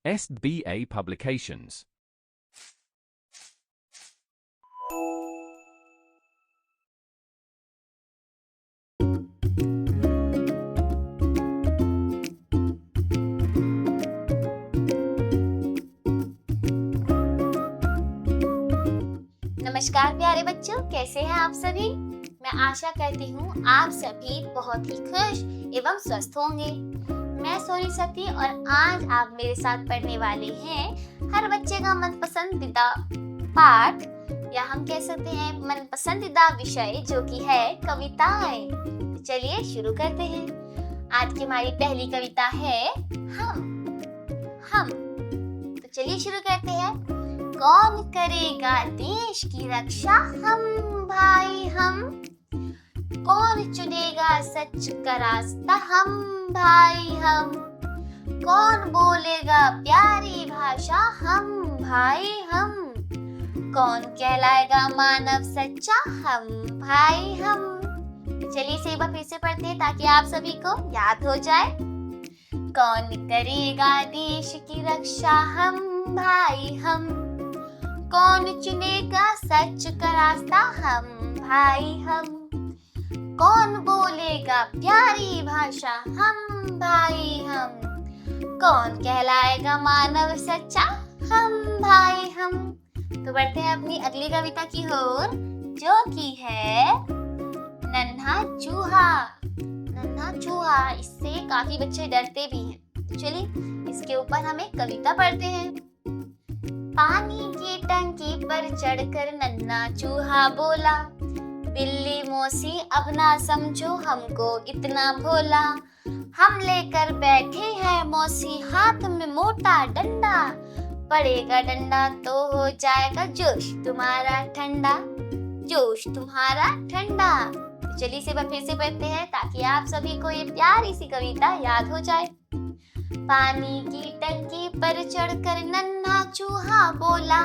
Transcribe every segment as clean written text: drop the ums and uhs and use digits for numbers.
SBA Publications. नमस्कार प्यारे बच्चों, कैसे हैं आप सभी। मैं आशा करती हूँ आप सभी बहुत ही खुश एवं स्वस्थ होंगे। मैं सोनी सती और आज आप मेरे साथ पढ़ने वाले हैं हर बच्चे का मनपसंदीदा पाठ या हम कह सकते हैं मनपसंदीदा विषय जो कि है कविताएं। तो चलिए शुरू करते हैं। आज की हमारी पहली कविता है हम। तो चलिए शुरू करते हैं। कौन करेगा देश की रक्षा, हम भाई हम। कौन चुनेगा सच का रास्ता, हम भाई हम। कौन बोलेगा प्यारी भाषा, हम भाई हम। कौन कहलाएगा मानव सच्चा, हम भाई हम। चलिए इसे एक बार फिर से पढ़ते हैं ताकि आप सभी को याद हो जाए। कौन करेगा देश की रक्षा, हम भाई हम। कौन चुनेगा सच का रास्ता, हम भाई हम। कौन बोलेगा प्यारी भाषा, हम भाई हम। कौन कहलाएगा मानव सच्चा, हम भाई हम। तो बढ़ते हैं अपनी अगली कविता की ओर जो कि है नन्हा चूहा। नन्हा चूहा, इससे काफी बच्चे डरते भी हैं। तो चलिए इसके ऊपर हम एक कविता पढ़ते हैं। पानी की टंकी पर चढ़कर नन्हा चूहा बोला, बिल्ली मौसी अब ना समझो हमको इतना भोला। हम लेकर बैठे हैं मौसी हाथ में मोटा डंडा, पड़ेगा डंडा तो हो जाएगा जोश तुम्हारा ठंडा, जोश तुम्हारा ठंडा। तो चलिए इसे फिर से पढ़ते हैं ताकि आप सभी को ये प्यारी सी कविता याद हो जाए। पानी की टंकी पर चढ़कर नन्हा चूहा बोला,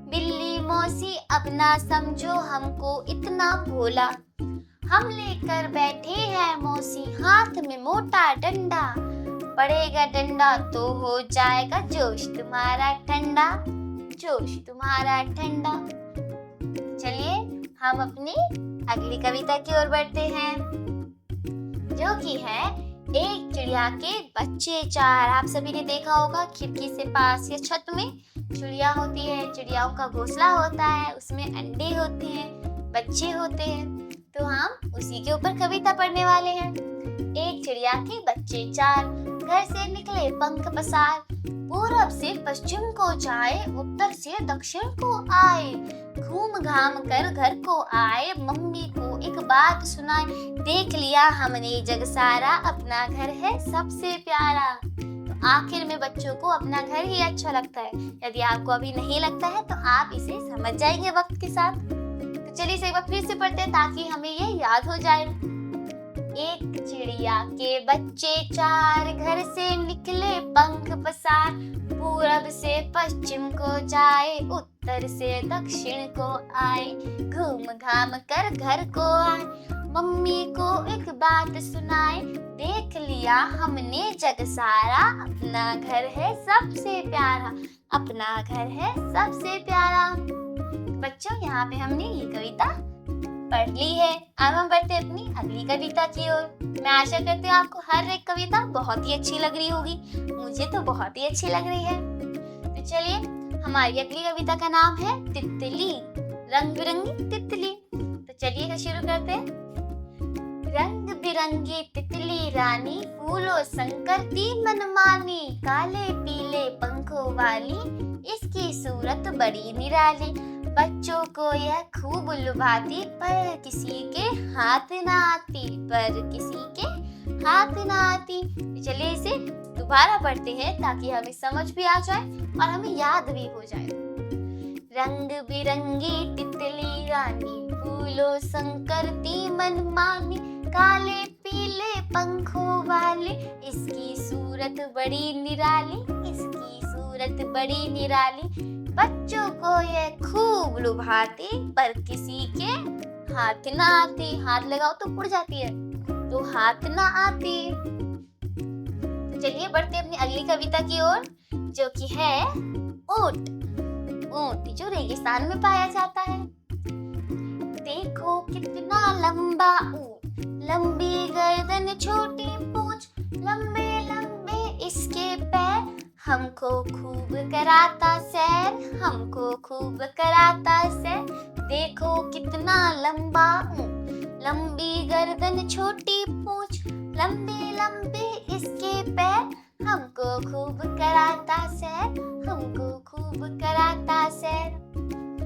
बिल्ली मौसी अब ना समझो हमको इतना भोला। हम लेकर बैठे हैं मौसी हाथ में मोटा डंडा, पड़ेगा डंडा तो हो जाएगा जोश तुम्हारा ठंडा, जोश तुम्हारा ठंडा। चलिए हम अपनी अगली कविता की ओर बढ़ते हैं जो कि है एक चिड़िया के बच्चे चार। आप सभी ने देखा होगा खिड़की से पास या छत में चिड़िया होती है, चिड़ियाओं का घोंसला होता है, उसमें अंडे होते हैं, बच्चे होते हैं। तो हम उसी के ऊपर कविता पढ़ने वाले हैं। एक चिड़िया के बच्चे चार, घर से निकले पंख पसार। पूरब से पश्चिम को जाए, उत्तर से दक्षिण को आए। घूम घाम कर घर को आए, मम्मी को एक बात सुनाए। देख लिया हमने जग सारा, अपना घर है सबसे प्यारा। तो आखिर में बच्चों को अपना घर ही अच्छा लगता है। यदि आपको अभी नहीं लगता है तो आप इसे समझ जाएंगे वक्त के साथ। तो चलिए इसे एक बार फिर से पढ़ते हैं ताकि हमें ये याद हो जाए। एक चिड़िया के बच्चे चार, घर से निकले पंख पसार। पूरब से पश्चिम को जाए, उत्तर से दक्षिण को आए। घूम घाम कर घर को आए, मम्मी को एक बात सुनाए। देख लिया हमने जग सारा, अपना घर है सबसे प्यारा, अपना घर है सबसे प्यारा। बच्चों यहाँ पे हमने ये कविता पढ़ ली है। अब हम बढ़ते हैं अपनी अगली कविता की ओर। मैं आशा करती हूँ आपको हर एक कविता बहुत ही अच्छी लग रही होगी। मुझे तो बहुत ही अच्छी लग रही है। तो चलिए हमारी अगली कविता का नाम है तितली, रंग बिरंगी तितली। तो चलिए शुरू करते हैं। रंग बिरंगी तितली रानी, फूलों संग करती मनमानी। काले पीले पंखों वाली, इसकी सूरत बड़ी निराली। बच्चों को यह खूब लुभाती, पर किसी के हाथ ना आती, पर किसी के हाथ ना आती। चलिए इसे दोबारा पढ़ते हैं ताकि हमें समझ भी आ जाए और हमें याद भी हो जाए। रंग बिरंगी तितली रानी, फूलों संग करती मनमानी। काले पीले पंखों वाले, इसकी सूरत बड़ी निराली, इसकी सूरत बड़ी निराली। बच्चों को ये खूब लुभाती, पर किसी के हाथ ना आती। हाथ लगाओ तो उड़ जाती है, तो हाथ ना आती। चलिए बढ़ते अपनी अगली कविता की ओर, जो कि है ऊंट। ऊंट जो रेगिस्तान में पाया जाता है। देखो कितना लंबा ऊंट, लंबी गर्दन छोटी पूंछ, लंबे लंबे इसके पैर, हमको खूब कराता सैर, हमको खूब कराता सैर। देखो कितना लंबा ऊंट, लंबी गर्दन छोटी पूंछ, लंबे लंबे इसके पैर, हमको खूब कराता सैर, हमको खूब कराता सैर।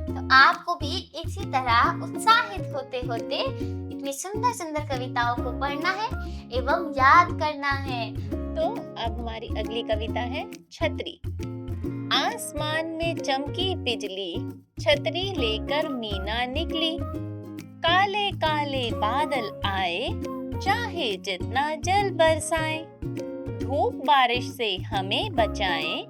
तो आपको भी इसी तरह उत्साहित होते होते इतनी सुंदर सुंदर कविताओं को पढ़ना है एवं याद करना है। तो अब हमारी अगली कविता है छतरी। आसमान में चमकी बिजली, छतरी लेकर मीना निकली। काले काले बादल आए, चाहे जितना जल बरसाए। धूप बारिश से हमें बचाए,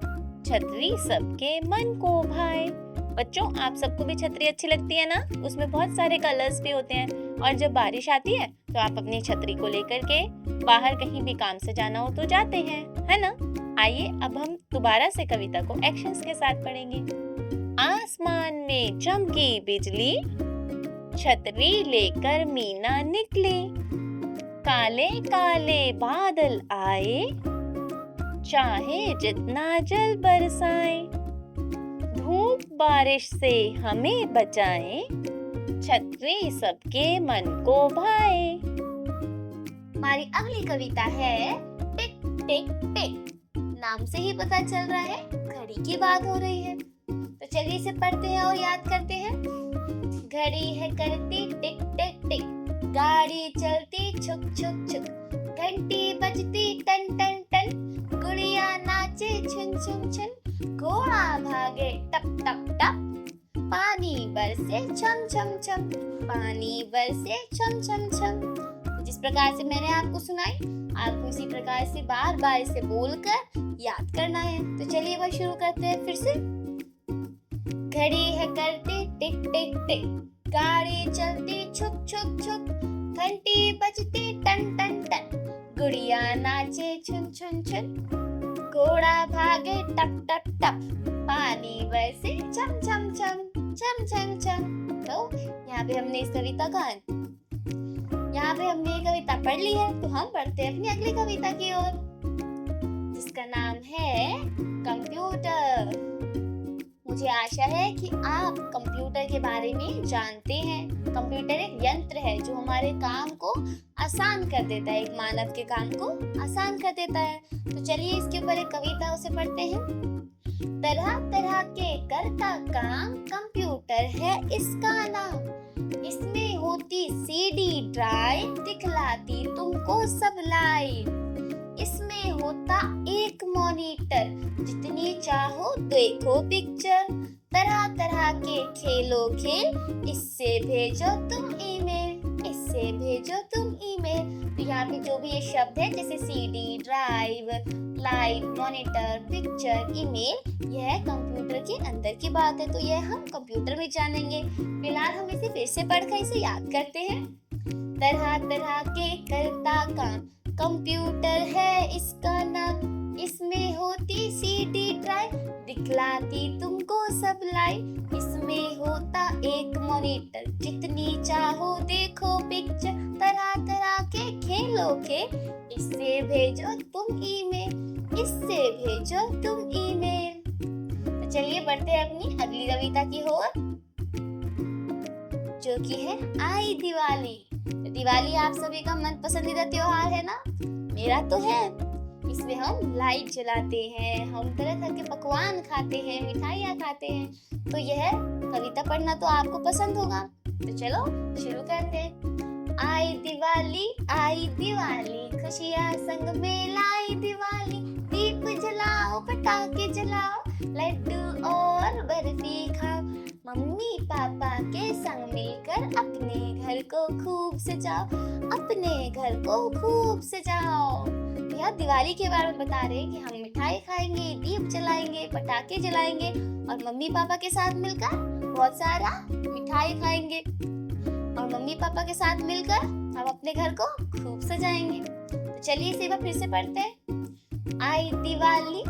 छतरी सबके मन को भाए। बच्चों, आप सबको भी छतरी अच्छी लगती है ना? उसमें बहुत सारे कलर्स भी होते हैं और जब बारिश आती है तो आप अपनी छतरी को लेकर के बाहर कहीं भी काम से जाना हो तो जाते हैं, है ना? आइए अब हम दोबारा से कविता को एक्शंस के साथ पढ़ेंगे। आसमान में चमकी बिजली, छतरी लेकर मीना निकली। काले काले बादल आए, चाहे जितना जल बरसाए। धूप बारिश से हमें बचाए, छतरी सबके मन को भाए। हमारी अगली कविता है टिक टिक टिक। नाम से ही पता चल रहा है घड़ी की बात हो रही है। तो चलिए इसे पढ़ते हैं और याद करते हैं। घड़ी है करती टिक टिक टिक, गाड़ी चलती छुक छुक छुक, घंटी बजती टन टन टन, गुड़िया नाचे छुन छुन छुन, घोड़ा भागे टप टप टप, पानी बरसे छम छम छम, पानी बरसे छम छम छम। जिस प्रकार से मैंने आपको सुनाई, आपको इसी प्रकार से बार बार इसे बोलकर याद करना है। तो चलिए वह शुरू करते हैं फिर से। घड़ी है करती टिक टिक टिक, गाड़ी चलती छुक छुक छुक, घंटी बजती टन टन टन, गुड़िया नाचे छुन छुन छुन, घोड़ा भागे टप टप टप, पानी बरसे छम छम छम छम छम छम। तो यहाँ पे हमने इस कविता का यहाँ पे हमने ये कविता पढ़ ली है। तो हम पढ़ते हैं अपनी अगली कविता की ओर, जिसका नाम है कंप्यूटर। मुझे आशा है कि आप कंप्यूटर के बारे में जानते हैं। कंप्यूटर एक यंत्र है जो हमारे काम को आसान कर देता है, एक मानव के काम को आसान कर देता है। तो चलिए इसके ऊपर एक कविता उसे पढ़ते हैं। तरह तरह के करता काम, कंप्यूटर है इसका नाम। इसमें होती सीडी ड्राइव, दिखलाती तुमको सब लाइव। इसमें होता एक मॉनिटर, जितनी चाहो देखो पिक्चर। तरह तरह के खेलो खेल, इससे भेजो तुम ईमेल, इससे भेजो तुम ईमेल। तो यहाँ पे जो भी ये शब्द है जैसे CD, drive, live, monitor, picture, email, यह कंप्यूटर के अंदर की बात है। तो यह हम कंप्यूटर में जानेंगे। फिलहाल हम इसे फिर से पढ़कर इसे याद करते हैं। तरह तरह के करता काम, कंप्यूटर है इसका नाम। इसमें होती सीडी ड्राइव, दिखलाती तुमको सब लाइव। इसमें होता एक मॉनिटर, जितनी चाहो देखो पिक्चर। तरह तरह के खेलो खेल, इससे भेजो तुम ईमेल, इससे भेजो तुम ईमेल। तो चलिए बढ़ते हैं अपनी अगली कविता की ओर, जो कि है आई दिवाली। तो दिवाली आप सभी का मन पसंदीदा त्योहार है ना? मेरा तो है। इसमें हम लाइट जलाते हैं, हम तरह तरह के पकवान खाते हैं, मिठाइयाँ खाते हैं। तो यह कविता पढ़ना तो आपको पसंद होगा। तो चलो शुरू करते हैं। आई दिवाली, खुशियाँ संग में लाई दिवाली। दीप जलाओ, पटाखे जलाओ, लड्डू और बर्फी खाओ। मम्मी पापा के संग मिलकर अपने घर को खूब सजाओ, अपने घर को खूब सजाओ। यह दिवाली के बारे में बता रहे हैं कि हम मिठाई खाएंगे, दीप जलाएंगे, पटाखे जलाएंगे और मम्मी पापा के साथ मिलकर बहुत सारा मिठाई खाएंगे और मम्मी पापा के साथ मिलकर हम अपने घर को खूब सजाएंगे। तो चलिए इसे फिर से पढ़ते हैं। आई दिवाली,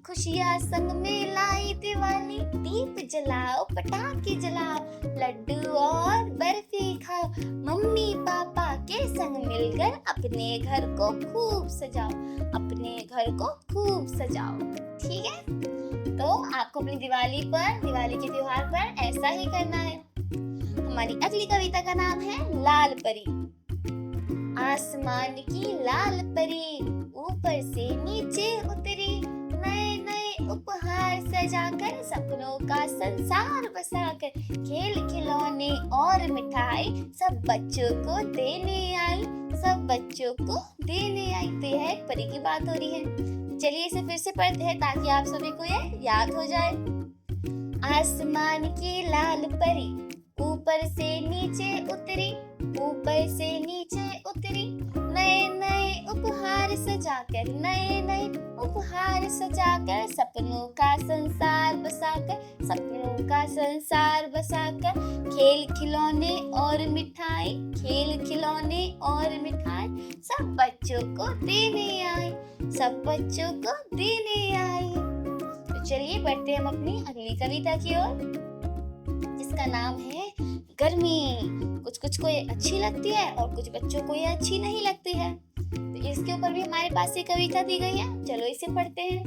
खुशियाँ संग में लाई दिवाली। दीप जलाओ, पटाखे जलाओ, लड्डू और बर्फी खाओ। मम्मी पापा के संग मिलकर अपने घर को खूब सजाओ, अपने घर को खूब सजाओ। ठीक है, तो आपको अपनी दिवाली के त्योहार पर ऐसा ही करना है। हमारी अगली कविता का नाम है लाल परी। आसमान की लाल परी ऊपर से नीचे उतरी, नए नए उपहार सजाकर सपनों का संसार बसाकर, खेल खिलौने और मिठाई सब बच्चों को देने आई, सब बच्चों को देने आई। तो यह एक परी की बात हो रही है। चलिए इसे फिर से पढ़ते हैं ताकि आप सभी को ये याद हो जाए। आसमान की लाल परी ऊपर से नीचे उतरी, ऊपर से नीचे उतरी, नए नए उपहार सजाकर, नए नए उपहार सजाकर, सपनों का संसार बसाकर, सपनों का संसार बसाकर, खेल खिलौने और मिठाई, खेल खिलौने और मिठाई सब बच्चों को देने आई, सब बच्चों को देने आई। तो चलिए बढ़ते हैं हम अपनी अगली कविता की ओर, जिसका नाम है गर्मी। कुछ को ये अच्छी लगती है और कुछ बच्चों को ये अच्छी नहीं लगती है। तो इसके ऊपर भी हमारे पास एक कविता दी गई है, चलो इसे पढ़ते हैं।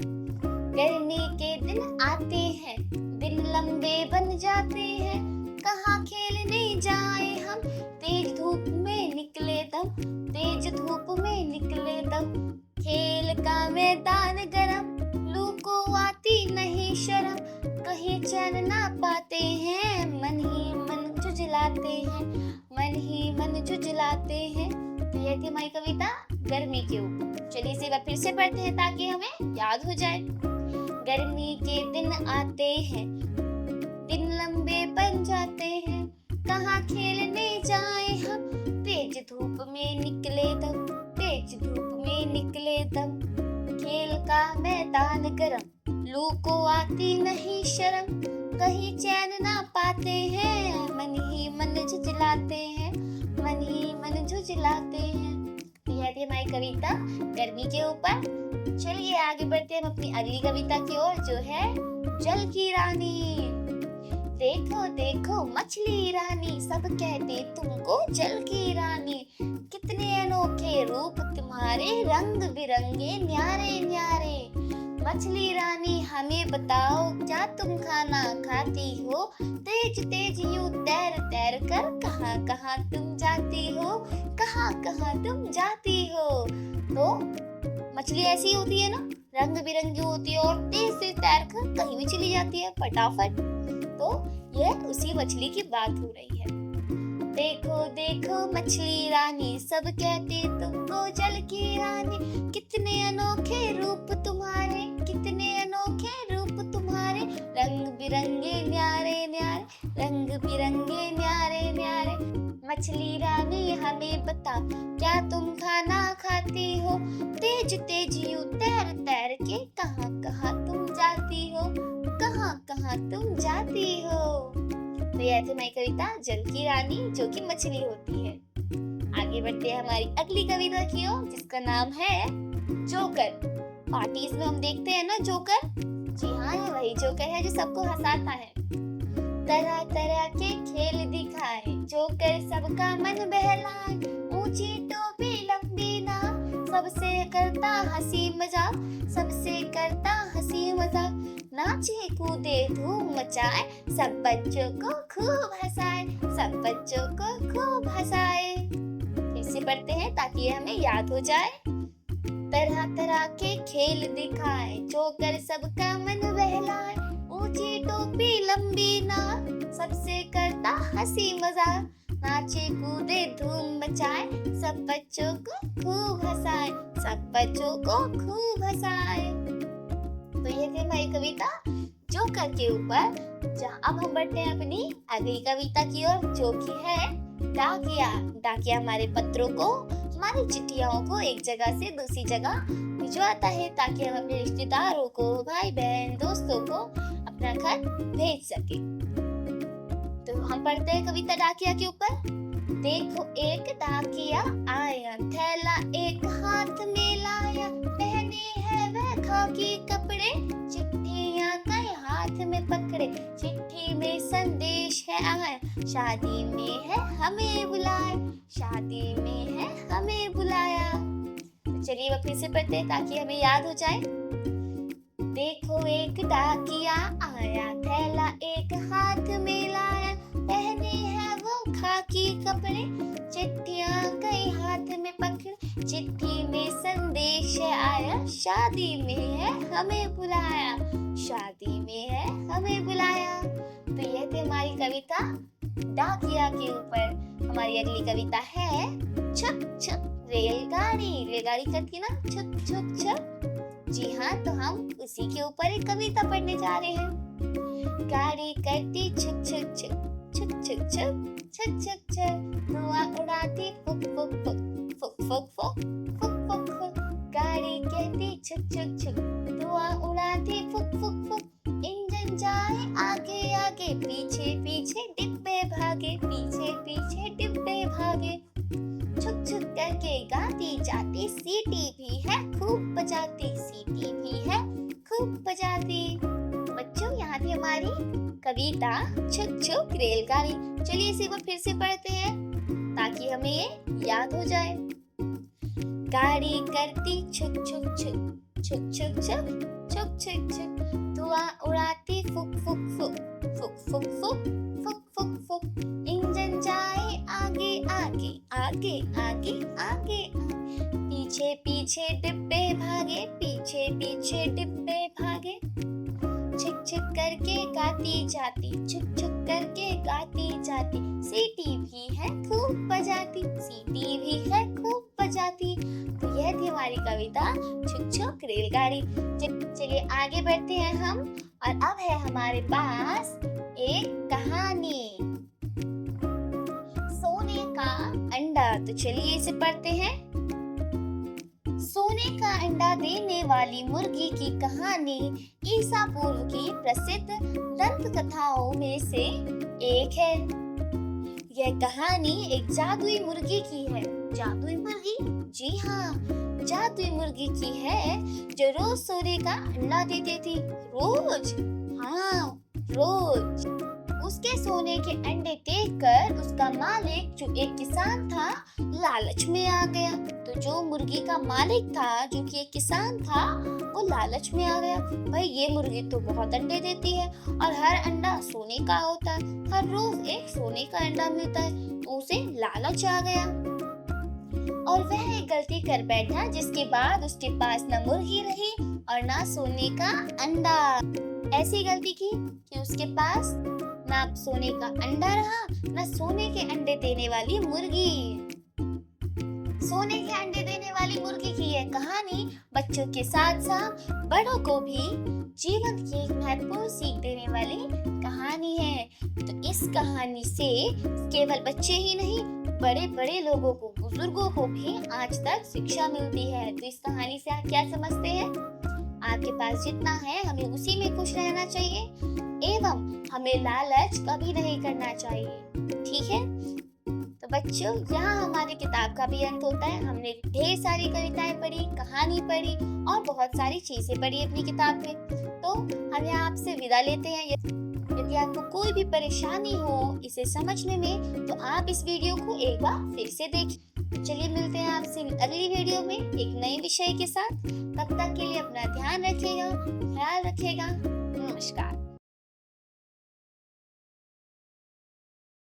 गर्मी के दिन आते हैं, दिन लंबे बन जाते हैं, कहाँ खेलने जाए हम, तेज धूप में निकले दम, तेज धूप में निकले दम, खेल का मैदान गरम, लू को आती नहीं शर्म, कहीं चैन ना पाते हैं, मन ही मन झुझलाते हैं, मन ही मन झुझलाते हैं। तो यह थी हमारी कविता गर्मी के ऊपर। चलिए इसे बार फिर से पढ़ते हैं ताकि हमें याद हो जाए। गर्मी के दिन आते हैं, दिन लंबे बन जाते हैं, कहाँ खेलने जाए हम, तेज धूप में निकले दम, तेज धूप में निकले दम, खेल का मैदान गरम, लू को आती नहीं शर्म, कहीं चैन ना पाते हैं, मन ही मन झुझलाते हैं, मन ही मन झुझलाते हैं। यह थी हमारी कविता गर्मी के ऊपर। चलिए आगे बढ़ते हैं हम अपनी अगली कविता की ओर, जो है जल की रानी। देखो देखो मछली रानी, सब कहते तुमको जल की रानी, कितने अनोखे रूप तुम्हारे, रंग बिरंगे न्यारे न्यारे। मछली रानी हमें बताओ, क्या तुम खाना खाती हो, तेज तेज यूं तैर तैर कर, कहाँ कहाँ तुम जाती हो, कहाँ कहाँ तुम जाती हो। तो मछली ऐसी होती है ना, रंग बिरंगी होती है और तेज से तैर कर कहीं भी चली जाती है फटाफट। तो यह उसी मछली की बात हो रही है। देखो देखो मछली रानी, सब कहते तुमको जल की रानी, कितने अनोखे रूप तुम्हारे, कितने अनोखे रूप तुम्हारे, रंग बिरंगे न्यारे न्यारे, रंग बिरंगे न्यारे न्यारे। मछली रानी हमें बता, क्या तुम खाना खाती हो, तेज तेज यूं तैर तैर के, कहाँ कहाँ तुम जाती हो, कहाँ कहाँ तुम जाती हो। तो यह थी हमारी कविता जल की रानी, जो कि मछली होती है। आगे बढ़ते हैं हमारी अगली कविता की ओर, जिसका नाम है जोकर। पार्टीज में हम देखते हैं ना जोकर, जी हाँ ये वही जोकर है जो सबको हंसाता है। तरह तरह के खेल दिखाए, जोकर सबका मन बहलाए, ऊंची टोपी लंबी नाक, सबसे करता हंसी मजाक, सबसे करता हंसी मजाक, नाचे कूदे धूम मचाए, सब बच्चों को खूब हंसाए, सब बच्चों को खूब हंसाए। फिर से पढ़ते हैं ताकि ये हमें याद हो जाए। तरह तरह के खेल दिखाए, जोकर सबका मन बहलाए, ऊंची टोपी लंबी नाक, सबसे करता हंसी मजाक, नाचे कूदे धूम मचाए, सब बच्चों को खूब हंसाए, सब बच्चों को खूब हंसाए। तो ये थी हमारी कविता जोकर के ऊपर। जहाँ अब हम बढ़ते हैं अपनी अगली कविता की ओर, जो कि है डाकिया। डाकिया हमारे पत्रों को, हमारी चिट्ठियों को एक जगह से दूसरी जगह भिजवाता है ताकि हम अपने रिश्तेदारों को, भाई बहन, दोस्तों को अपना खत भेज सके। तो हम पढ़ते हैं कविता डाकिया के ऊपर। देखो एक डाकिया आया, थैला एक हाथ में लाया, पहने है वह खाकी कपड़े, चिट्ठियां कई हाथ में पकड़े, चिट्ठी में संदेश है आया, शादी में है हमें बुलाया, शादी में है हमें बुलाया। तो चलिए वो फिर से पढ़ते हैं ताकि हमें याद हो जाए। देखो एक डाकिया आया, थैला एक हाथ में लाया, पहने है वो खाकी कपड़े, चिट्ठियां कई हाथ में पकड़े, चिट्ठी में संदेश है आया, शादी में है हमें बुलाया, शादी में है हमें बुलाया। तो यह थी हमारी कविता डाकिया के ऊपर। हमारी अगली कविता है छुक छुक रेलगाड़ी। रेलगाड़ी करती ना छुक छुक छुक। जी हाँ, तो हम उसी के ऊपर एक कविता पढ़ने जा रहे हैं। गाड़ी करती छुक छुक छुक, छुक छुक छुक, छुक छुक छुक, धुआं उड़ाती फुक फुक फुक, फुक फुक फुक, फुक फुक फुक। गाड़ी कहती छुक छुक छुक, धुआं उड़ाती फुक फुक फुक, इंजन जाए आगे आगे, पीछे पीछे डिब्बे भागे, पीछे पीछे डिब्बे भागे। छुक छुक करके गाती जाती, सीटी भी है खूब बजाती, सीटी भी है खूब बजाती। बच्चों, यहाँ थी हमारी कविता छुक छुक रेलगाड़ी। चलिए इसे वो फिर से पढ़ते हैं ताकि हमें ये याद हो जाए। गाड़ी करती छुक छुक छुक, छुक छुक छुक, छुक छुक छुक, धुआं उड़ाती फुक फुक फुक, फुक फुक फुक, फुक फुक फुक, इंजन जाए आगे आगे, आगे आगे आगे, पीछे पीछे डिब्बे भागे, पीछे पीछे डिब्बे भागे। छिक छिक करके गाती जाती, छुक छुक करके गाती जाती, सीटी भी है खूब बजाती, सीटी भी है खूब बजाती। तो यह थी हमारी कविता छुक छुक रेलगाड़ी। चलिए आगे बढ़ते हैं हम, और अब है हमारे पास एक कहानी, सोने का अंडा। तो चलिए इसे पढ़ते हैं। सोने का अंडा देने वाली मुर्गी की कहानी ईसा पूर्व की प्रसिद्ध दंत कथाओं में से एक है। यह कहानी एक जादुई मुर्गी की है। जादुई मुर्गी? जी हाँ, जादुई मुर्गी की है जो रोज सोने का अंडा देती थी। रोज? हाँ, रोज। उसके सोने के अंडे देखकर उसका मालिक जो एक किसान था लालच में आ गया। तो जो मुर्गी का मालिक था, जो कि एक किसान था, वो लालच में आ गया। भाई ये मुर्गी तो बहुत अंडे देती है और हर अंडा सोने का होता है, हर रोज एक सोने का अंडा मिलता है, तो उसे लालच आ गया और वह एक गलती कर बैठा जिसके बाद उसके पास न मुर्गी रही और ना सोने का अंडा। ऐसी गलती की कि उसके पास ना सोने का अंडा रहा, ना सोने के अंडे देने वाली मुर्गी। सोने के अंडे देने वाली मुर्गी की यह कहानी बच्चों के साथ साथ बड़ों को भी जीवन की एक महत्वपूर्ण सीख देने वाली कहानी है। तो इस कहानी से केवल बच्चे ही नहीं, बड़े बड़े लोगों को, बुजुर्गों को भी आज तक शिक्षा मिलती है। तो इस कहानी से आप क्या समझते हैं? आपके पास जितना है हमें उसी में खुश रहना चाहिए एवं हमें लालच कभी नहीं करना चाहिए। ठीक है? तो बच्चों, यहाँ हमारी किताब का भी अंत होता है। हमने ढेर सारी कविताएं पढ़ी, कहानी पढ़ी और बहुत सारी चीजें पढ़ी अपनी किताब में। तो हम यहाँ आपसे विदा लेते हैं। यदि आपको कोई भी परेशानी हो इसे समझने में, तो आप इस वीडियो को एक बार फिर से देखिए। चलिए मिलते हैं आपसे अगली वीडियो में एक नए विषय के साथ। तब तक के लिए अपना ध्यान रखिएगा, ख्याल रखिएगा। नमस्कार।